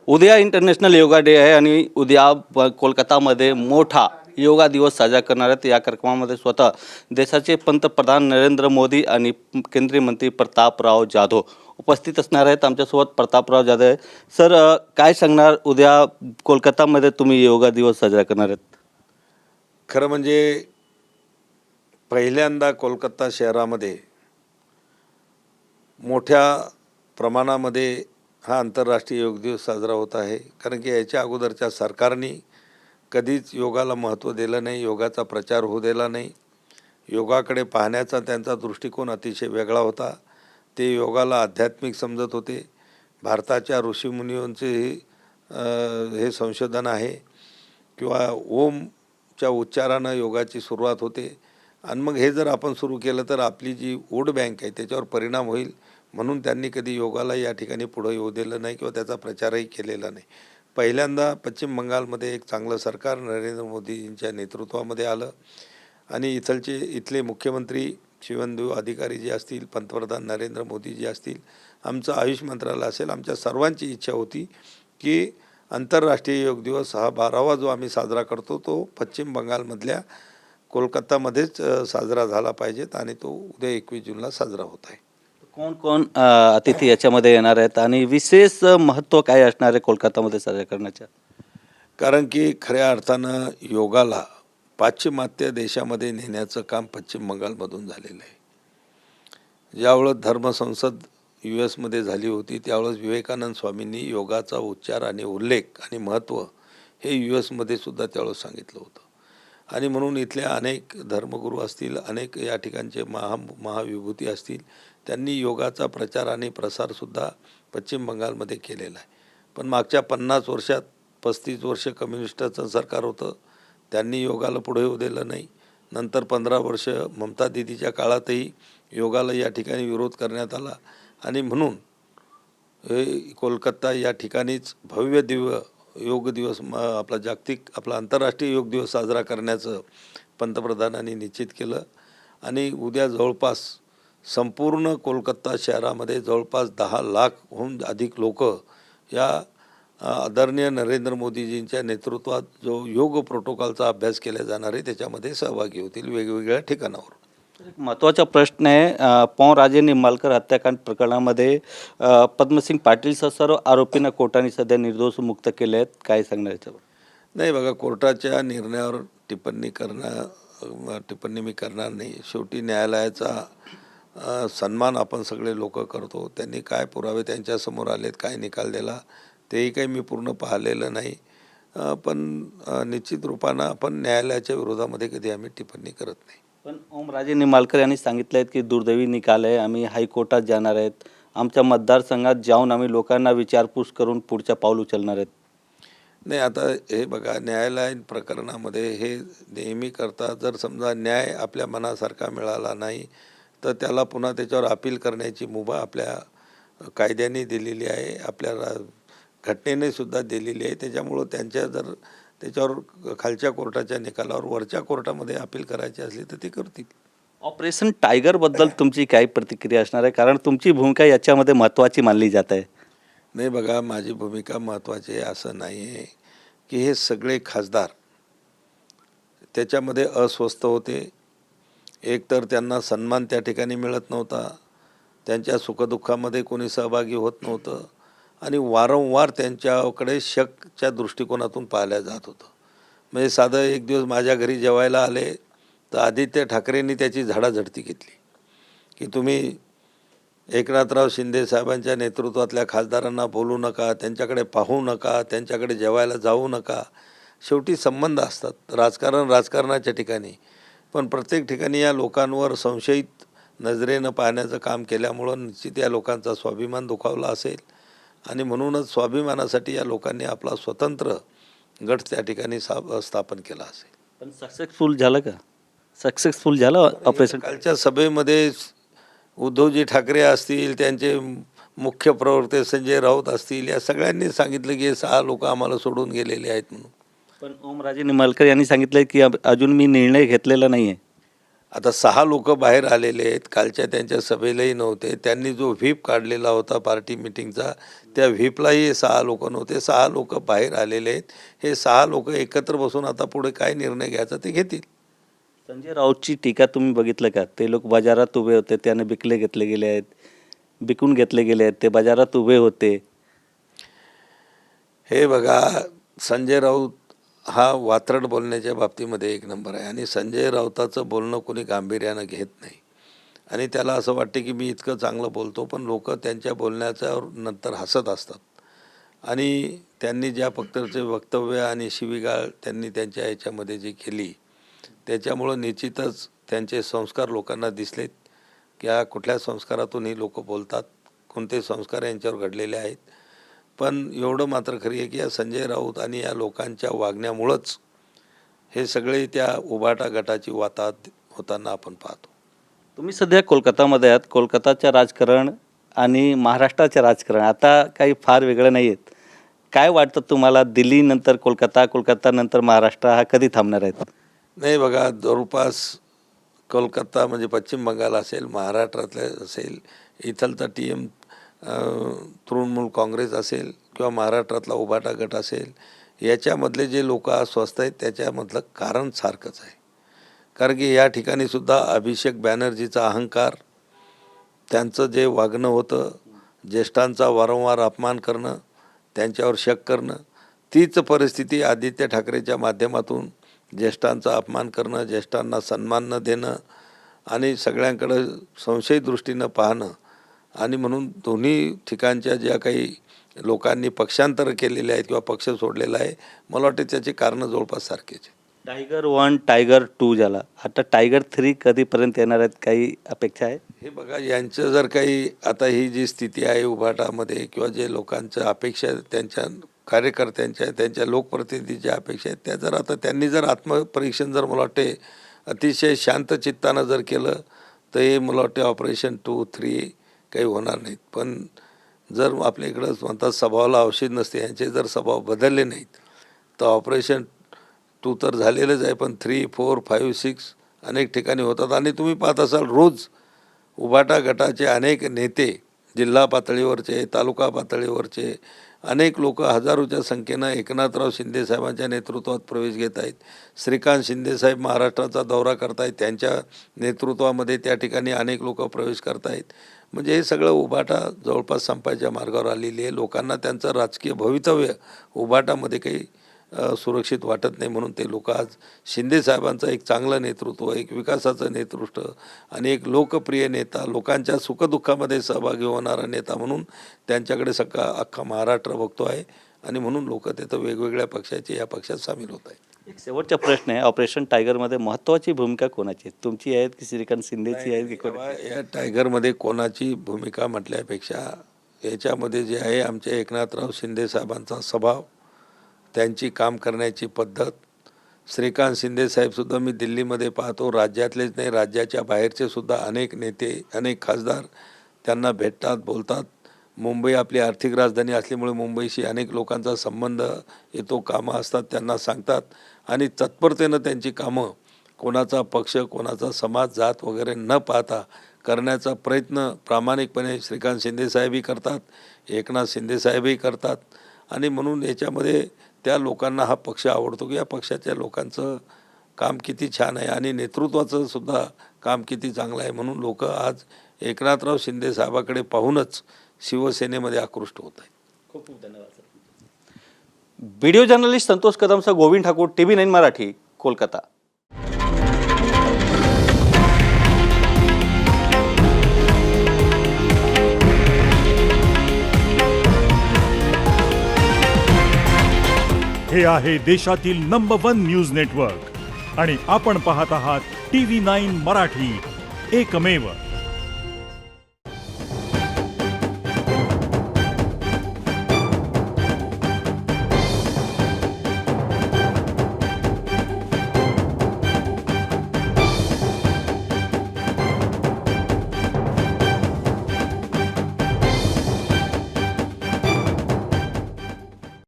उद्या international yoga day आहे आणि उद्या कोलकातामध्ये मोठा योगा दिवस साजरा करणार आहेत। या कार्यक्रमामध्ये स्वतः देशाचे पंतप्रधान नरेंद्र मोदी आणि केंद्रीय मंत्री प्रतापराव जाधव उपस्थित असणार आहेत। आमच्यासोबत प्रतापराव जाधव आहे। सर, काय सांगणार, उद्या कोलकातामध्ये तुम्ही योगा दिवस साजरा करणार आहेत? खरं म्हणजे पहिल्यांदा कोलकाता शहरामध्ये मोठ्या प्रमाणामध्ये हा आंतरराष्ट्रीय योग दिवस साजरा होत आहे। कारण की याच्या अगोदरच्या सरकारने कधीच योगाला महत्त्व दिलं नाही, योगाचा प्रचार होऊ दिला नाही। योगाकडे पाहण्याचा त्यांचा दृष्टिकोन अतिशय वेगळा होता। ते योगाला आध्यात्मिक समजत होते। भारताच्या ऋषीमुनींचे हे संशोधन आहे किंवा ओमच्या उच्चारानं योगाची सुरुवात होते आणि मग हे जर आपण सुरू केलं तर आपली जी वोट बँक आहे त्याच्यावर परिणाम होईल, म्हणून त्यांनी कधी योगाला या ठिकाणी पुढे येऊ दिलं नाही किंवा त्याचा प्रचारही केलेला नाही। पहिल्यांदा पश्चिम बंगालमध्ये एक चांगलं सरकार नरेंद्र मोदींच्या नेतृत्वामध्ये आलं आणि इथले मुख्यमंत्री शिवेंदू अधिकारी जे असतील, पंतप्रधान नरेंद्र मोदी जे असतील, आमचं आयुष मंत्रालय असेल, आमच्या सर्वांची इच्छा होती की आंतरराष्ट्रीय योग दिवस हा 12वा जो आम्ही साजरा करतो तो पश्चिम बंगालमधल्या कोलकातामध्येच साजरा झाला पाहिजेत आणि तो उद्या 21 जूनला साजरा होत आहे। कोण कोण अतिथी याच्यामध्ये येणार आहेत आणि विशेष महत्त्व काय असणार आहे कोलकातामध्ये साजरा करण्याच्या? कारण की खऱ्या अर्थानं योगाला पाश्चिमात्य देशामध्ये नेण्याचं काम पश्चिम बंगालमधून झालेलं आहे। ज्यावेळेस धर्मसंसद US झाली होती त्यावेळेस विवेकानंद स्वामींनी योगाचा उच्चार आणि उल्लेख आणि महत्त्व हे US सुद्धा त्यावेळेस सांगितलं होतं आणि म्हणून इथल्या अनेक धर्मगुरू असतील, अनेक या ठिकाणचे महाविभूती असतील, त्यांनी योगाचा प्रचार आणि प्रसारसुद्धा पश्चिम बंगालमध्ये केलेला आहे। पण मागच्या 50 वर्षात 35 वर्ष कम्युनिस्टचं सरकार होतं, त्यांनी योगाला पुढे येऊ दिलं नाही। नंतर 15 वर्ष ममता दीदीच्या काळातही योगाला या ठिकाणी विरोध करण्यात आला आणि म्हणून हे कोलकाता या ठिकाणीच भव्य दिव्य योग दिवस आपला आंतरराष्ट्रीय योग दिवस साजरा करण्याचं पंतप्रधानांनी निश्चित केलं आणि उद्या जवळपास संपूर्ण कोलकाता शहरामध्ये जवळपास 10 लाखहून अधिक लोक या आदरणीय नरेंद्र मोदीजींच्या नेतृत्वात जो योग प्रोटोकॉलचा अभ्यास केला जाणार आहे त्याच्यामध्ये सहभागी होतील वेगवेगळ्या ठिकाणावर। महत्त्वाचा प्रश्न आहे, पॉ राजे निंबाळकर हत्याकांड प्रकरणामध्ये पद्मसिंग पाटीलसह सर्व आरोपींना कोर्टाने सध्या निर्दोष मुक्त केले आहेत। काय सांगणार याच्यावर? नाही बघा, कोर्टाच्या निर्णयावर टिप्पणी मी करणार नाही। शेवटी न्यायालयाचा सन्मान आपण सगळे लोक करतो। त्यांनी काय पुरावे त्यांच्यासमोर आलेत, काय निकाल दिला तेही काही मी पूर्ण पाहिलेलं नाही, पण निश्चित रूपानं आपण न्यायालयाच्या विरोधामध्ये कधी आम्ही टिप्पणी करत नाही। पण ओमराजे निंबाळकर यांनी सांगितलं आहे की दुर्दैवी निकाल आहे, आम्ही हायकोर्टात जाणार आहेत, आमच्या मतदारसंघात जाऊन आम्ही लोकांना विचारपूस करून पुढच्या पाऊल उचलणार आहेत। नाही, आता हे बघा, न्यायालयीन प्रकरणामध्ये हे नेहमी करतात, जर समजा न्याय आपल्या मनासारखा मिळाला नाही तर त्याला पुन्हा त्याच्यावर अपील करण्याची मुभा आपल्या कायद्याने दिलेली आहे, आपल्या घटनेने सुद्धा दिलेली आहे। त्याच्यामुळं त्याच्यावर खालच्या कोर्टाच्या निकालावर वरच्या कोर्टामध्ये अपील करायची असली तर ते करतील। ऑपरेशन टायगरबद्दल तुमची काय प्रतिक्रिया असणार आहे, कारण तुमची भूमिका याच्यामध्ये महत्त्वाची मानली जात आहे? नाही बघा, माझी भूमिका महत्त्वाची आहे असं नाही आहे की हे सगळे खासदार त्याच्यामध्ये अस्वस्थ होते। एकतर त्यांना सन्मान त्या ठिकाणी मिळत नव्हता, त्यांच्या सुखदुःखामध्ये कोणी सहभागी होत नव्हतं आणि वारंवार त्यांच्याकडे शकच्या दृष्टिकोनातून पाहिलं जात होतं। म्हणजे साधं एक दिवस माझ्या घरी जेवायला आले तर आदित्य ठाकरेंनी त्याची झाडाझडती घेतली की तुम्ही एकनाथराव शिंदे साहेबांच्या नेतृत्वातल्या खासदारांना बोलू नका, त्यांच्याकडे पाहू नका, त्यांच्याकडे जेवायला जाऊ नका। शेवटी संबंध असतात, राजकारणाच्या ठिकाणी, पण प्रत्येक ठिकाणी या लोकांवर संशयित नजरेनं पाहण्याचं काम केल्यामुळं निश्चित या लोकांचा स्वाभिमान दुखावला असेल आणि म्हणूनच स्वाभिमानासाठी या लोकांनी आपला स्वतंत्र गट त्या ठिकाणी स्थापन केला असेल। पण सक्सेसफुल झालं का? सक्सेसफुल झालं ऑपरेशन? कालच्या सभेमध्ये उद्धवजी ठाकरे असतील, त्यांचे मुख्य प्रवक्ते संजय राऊत असतील, या सगळ्यांनी सांगितलं की 6 लोक आम्हाला सोडून गेलेले आहेत म्हणून। पण ओमराजे निंबाळकर यांनी सांगितलं की अजून मी निर्णय घेतलेला नाही आहे। आता 6 लोक बाहेर आलेले आहेत, कालच्या त्यांच्या सभेलाही नव्हते. त्यांनी जो व्हीप काढलेला होता पार्टी मिटिंगचा, त्या व्हीपलाही 6 लोक नव्हते. 6 लोक बाहेर आलेले आहेत. हे 6 लोक एकत्र बसून आता पुढे काय निर्णय घ्यायचा ते घेतील. संजय राऊतची टीका तुम्ही बघितलं का? ते लोक बाजारात उभे होते, त्याने बिकले घेतले गेले आहेत, बिकून घेतले गेले आहेत, ते बाजारात उभे होते. हे बघा, संजय राऊत हा वात्रट बोलण्याच्या बाबतीमध्ये एक नंबर आहे आणि संजय राऊताचं बोलणं कोणी गांभीर्यानं घेत नाही आणि त्याला असं वाटते की मी इतकं चांगलं बोलतो, पण लोक त्यांच्या बोलण्याच्यावर नंतर हसत असतात. आणि त्यांनी ज्या पक्षाचे वक्तव्य आणि शिवीगाळ त्यांनी त्यांच्या याच्यामध्ये जी केली, त्याच्यामुळं निश्चितच त्यांचे संस्कार लोकांना दिसलेत की या कुठल्या संस्कारातून ही लोक बोलतात, कोणते संस्कार यांच्यावर घडलेले आहेत. पण एवढं मात्र खरी आहे की या संजय राऊत आणि या लोकांच्या वागण्यामुळंच हे सगळे त्या उभाटा गटाची वाताहत होताना आपण पाहतो. तुम्ही सध्या कोलकातामध्ये आहात. कोलकाताचं राजकारण आणि महाराष्ट्राचं राजकारण आता काही फार वेगळं नाही आहेत. काय वाटतं तुम्हाला, दिल्लीनंतर कोलकाता, कोलकातानंतर महाराष्ट्र हा कधी थांबणार आहेत? नाही बघा, जवळपास कोलकाता म्हणजे पश्चिम बंगाल असेल, महाराष्ट्रातलं असेल, इथलचा तृणमूल काँग्रेस असेल किंवा महाराष्ट्रातला उभाटा गट असेल, याच्यामधले जे लोक आज स्वस्थ आहेत त्याच्यामधलं कारण सारखंच आहे. कारण की या ठिकाणी सुद्धा अभिषेक बॅनर्जीचा अहंकार, त्यांचं जे वागणं होतं, ज्येष्ठांचा वारंवार अपमान करणं, त्यांच्यावर शक करणं, तीच परिस्थिती आदित्य ठाकरेच्या माध्यमातून ज्येष्ठांचा अपमान करणं, ज्येष्ठांना सन्मान न देणं आणि सगळ्यांकडं संशयी दृष्टीनं पाहणं आणि म्हणून दोन्ही ठिकाणच्या ज्या काही लोकांनी पक्षांतर केलेले आहेत किंवा पक्ष सोडलेला आहे, मला वाटते त्याची कारणं जवळपास सारखीच आहे. टायगर 1, टायगर 2 झाला, आता टायगर 3 कधीपर्यंत येणार आहेत, काही अपेक्षा आहे? हे बघा, यांचं जर काही आता ही जी स्थिती आहे उभाटामध्ये किंवा जे लोकांच्या अपेक्षा त्यांच्या कार्यकर्त्यांच्या, त्यांच्या लोकप्रतिनिधीच्या अपेक्षा आहेत, त्या जर आता त्यांनी जर आत्मपरीक्षण जर मला वाटते अतिशय शांत चित्तानं जर केलं तर हे मला वाटते ऑपरेशन 2, 3 काही होणार नाहीत. पण जर आपल्या इकडं म्हणतात स्वभावाला औषध नसते, यांचे जर स्वभाव बदलले नाहीत तर ऑपरेशन 2 तर झालेलंच आहे, पण 3, 4, 5, 6 अनेक ठिकाणी होतात. आणि तुम्ही पाहत असाल रोज उभाटा गटाचे अनेक नेते, जिल्हा पातळीवरचे, तालुका पातळीवरचे अनेक लोक हजारोच्या संख्येनं एकनाथराव शिंदेसाहेबांच्या नेतृत्वात प्रवेश घेत आहेत. श्रीकांत शिंदेसाहेब महाराष्ट्राचा दौरा करतायत, त्यांच्या नेतृत्वामध्ये त्या ठिकाणी अनेक लोक प्रवेश करत आहेत. म्हणजे हे सगळं उभाटा जवळपास संपायच्या मार्गावर आलेली आहे. लोकांना त्यांचं राजकीय भवितव्य उभाटामध्ये काही सुरक्षित वाटत नाही, म्हणून ते लोक आज शिंदेसाहेबांचं एक चांगलं नेतृत्व, एक विकासाचं नेतृत्व आणि एक लोकप्रिय नेता, लोकांच्या सुखदुःखामध्ये सहभागी होणारा नेता म्हणून त्यांच्याकडे अख्खा महाराष्ट्र बघतो आहे आणि म्हणून लोक तिथं वेगवेगळ्या पक्षाचे या पक्षात सामील होत आहेत. एक शेवटचा प्रश्न आहे, ऑपरेशन टायगरमध्ये महत्त्वाची भूमिका कोणाची आहे? तुमची आहे की श्रीकांत शिंदेची आहे की कोणाची? या टायगरमध्ये कोणाची भूमिका म्हटल्यापेक्षा याच्यामध्ये जे आहे आमचे एकनाथराव शिंदेसाहेबांचा स्वभाव, त्यांची काम करण्याची पद्धत. श्रीकांत शिंदेसाहेबसुद्धा मी दिल्लीमध्ये पाहतो, राज्यातलेच नाही राज्याच्या बाहेरचे सुद्धा अनेक नेते, अनेक खासदार त्यांना भेटतात, बोलतात. मुंबई आपली आर्थिक राजधानी असल्यामुळे मुंबईशी अनेक लोकांचा संबंध येतो, कामं असतात, त्यांना सांगतात आणि तत्परतेनं त्यांची कामं कोणाचा पक्ष, कोणाचा समाज, जात वगैरे न पाहता करण्याचा प्रयत्न प्रामाणिकपणे श्रीकांत शिंदेसाहेबही करतात, एकनाथ शिंदेसाहेबही करतात. आणि म्हणून याच्यामध्ये त्या लोकांना हा पक्ष आवडतो की या पक्षाच्या लोकांचं काम किती छान आहे आणि नेतृत्वाचं सुद्धा काम किती चांगलं आहे. म्हणून लोक आज एकनाथराव शिंदे साहेबाकडे पाहूनच शिवसेनेमध्ये आकृष्ट होत आहेत. खूप खूप धन्यवाद सर. व्हिडिओ जर्नलिस्ट संतोष कदमसह गोविंद ठाकूर, TV9 मराठी, कोलकाता. हे आहे देशातील नंबर 1 न्यूज नेटवर्क आणि आपण पाहत आहात TV9 मराठी, एकमेव.